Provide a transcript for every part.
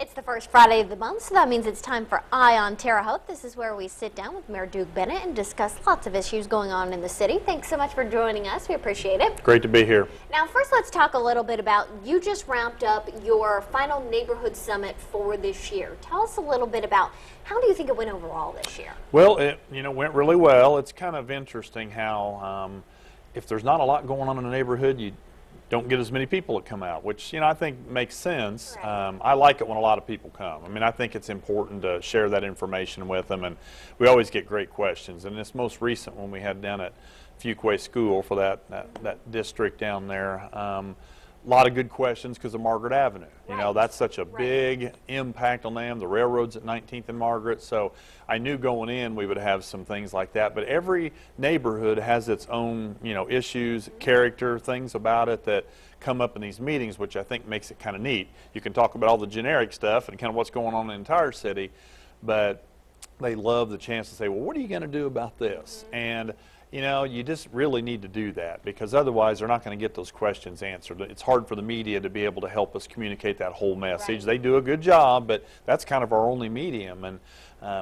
It's the first Friday of the month, so that means it's time for Eye on Terre Haute. This is where we sit down with Mayor Duke Bennett and discuss lots of issues going on in the city. Thanks so much for joining us. We appreciate it. Great to be here. Now, first, let's talk a little bit about, you just wrapped up your final neighborhood summit for this year. Tell us a little bit about how do you think it went overall this year? Well, it went really well. It's kind of interesting how if there's not a lot going on in the neighborhood, you don't get as many people that come out, which I think makes sense. Right. I like it when a lot of people come. I mean, I think it's important to share that information with them, and we always get great questions. And this most recent one we had down at Fuquay School for that district down there, a lot of good questions because of Margaret Avenue. Right. That's such a big impact on them. The railroad's at 19th and Margaret, so I knew going in we would have some things like that. But every neighborhood has its own, issues, character, things about it that come up in these meetings, which I think makes it kind of neat. You can talk about all the generic stuff and kind of what's going on in the entire city, but they love the chance to say, well, what are you going to do about this? And you just really need to do that, because otherwise they're not going to get those questions answered. It's hard for the media to be able to help us communicate that whole message. Right. They do a good job, but that's kind of our only medium. And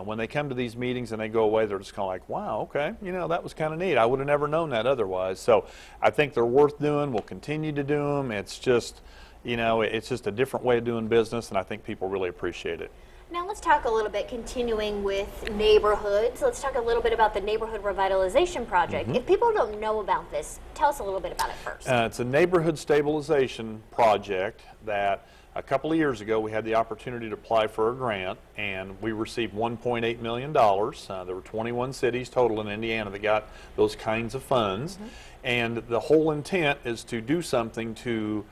when they come to these meetings and they go away, they're just kind of like, wow, okay, that was kind of neat. I would have never known that otherwise. So I think they're worth doing. We'll continue to do them. It's just, it's just a different way of doing business, and I think people really appreciate it. Now let's talk a little bit, continuing with neighborhoods, let's talk a little bit about the Neighborhood Revitalization Project. If people don't know about this, tell us a little bit about it first. It's a neighborhood stabilization project that a couple of years ago we had the opportunity to apply for a grant, and we received $1.8 million. There were 21 cities total in Indiana that got those kinds of funds. And the whole intent is to do something to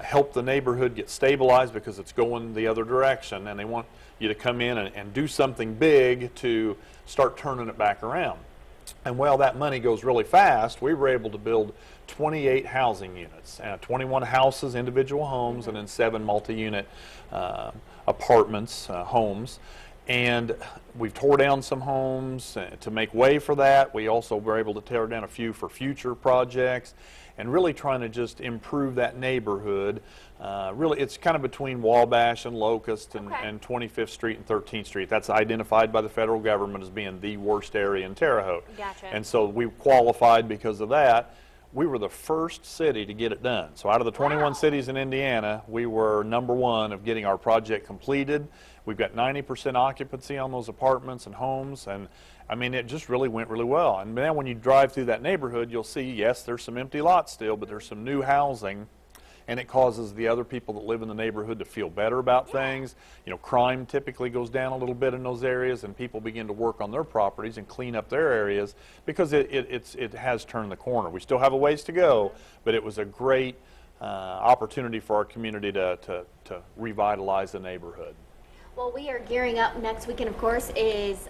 help the neighborhood get stabilized, because it's going the other direction, and they want you to come in and do something big to start turning it back around. And while that money goes really fast, we were able to build 28 housing units, 21 houses, individual homes, and then 7 multi-unit apartments, homes. And we've tore down some homes to make way for that. We also were able to tear down a few for future projects, and really trying to just improve that neighborhood. Really, it's kind of between Wabash and Locust and 25th Street and 13th Street. That's identified by the federal government as being the worst area in Terre Haute. Gotcha. And so we qualified because of that. We were the first city to get it done. So out of the 21 cities in Indiana, we were #1 of getting our project completed. We've got 90% occupancy on those apartments and homes, and I mean, it just really went really well. And then when you drive through that neighborhood, you'll see, yes, there's some empty lots still, but there's some new housing, and it causes the other people that live in the neighborhood to feel better about things. Crime typically goes down a little bit in those areas, and people begin to work on their properties and clean up their areas, because it has turned the corner. We still have a ways to go, but it was a great opportunity for our community to revitalize the neighborhood. Well, we are gearing up. Next weekend, of course, is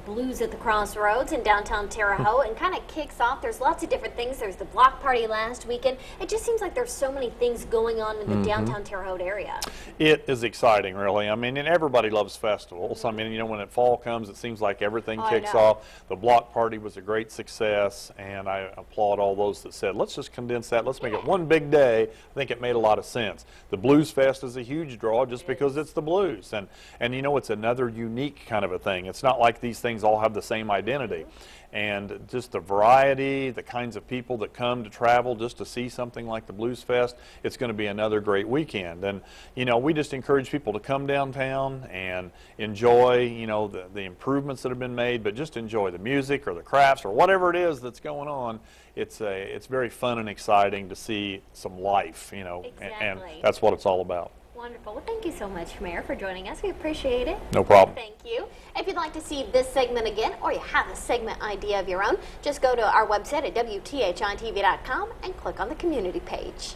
Blues at the Crossroads in downtown Terre Haute, and kind of kicks off. There's lots of different things. There's the block party last weekend. It just seems like there's so many things going on in the downtown Terre Haute area. It is exciting, really. I mean, and everybody loves festivals. I mean, when fall comes, it seems like everything kicks off. The block party was a great success, and I applaud all those that said, let's just condense that. Let's make it one big day. I think it made a lot of sense. The Blues Fest is a huge draw just because it's the blues. And it's another unique kind of a thing. It's not like these things all have the same identity. And just the variety, the kinds of people that come to travel just to see something like the Blues Fest, it's going to be another great weekend. And, we just encourage people to come downtown and enjoy, the improvements that have been made, but just enjoy the music or the crafts or whatever it is that's going on. It's very fun and exciting to see some life, and that's what it's all about. Wonderful. Well, thank you so much, Mayor, for joining us. We appreciate it. No problem. Thank you. If you'd like to see this segment again, or you have a segment idea of your own, just go to our website at WTHI-TV.com and click on the community page.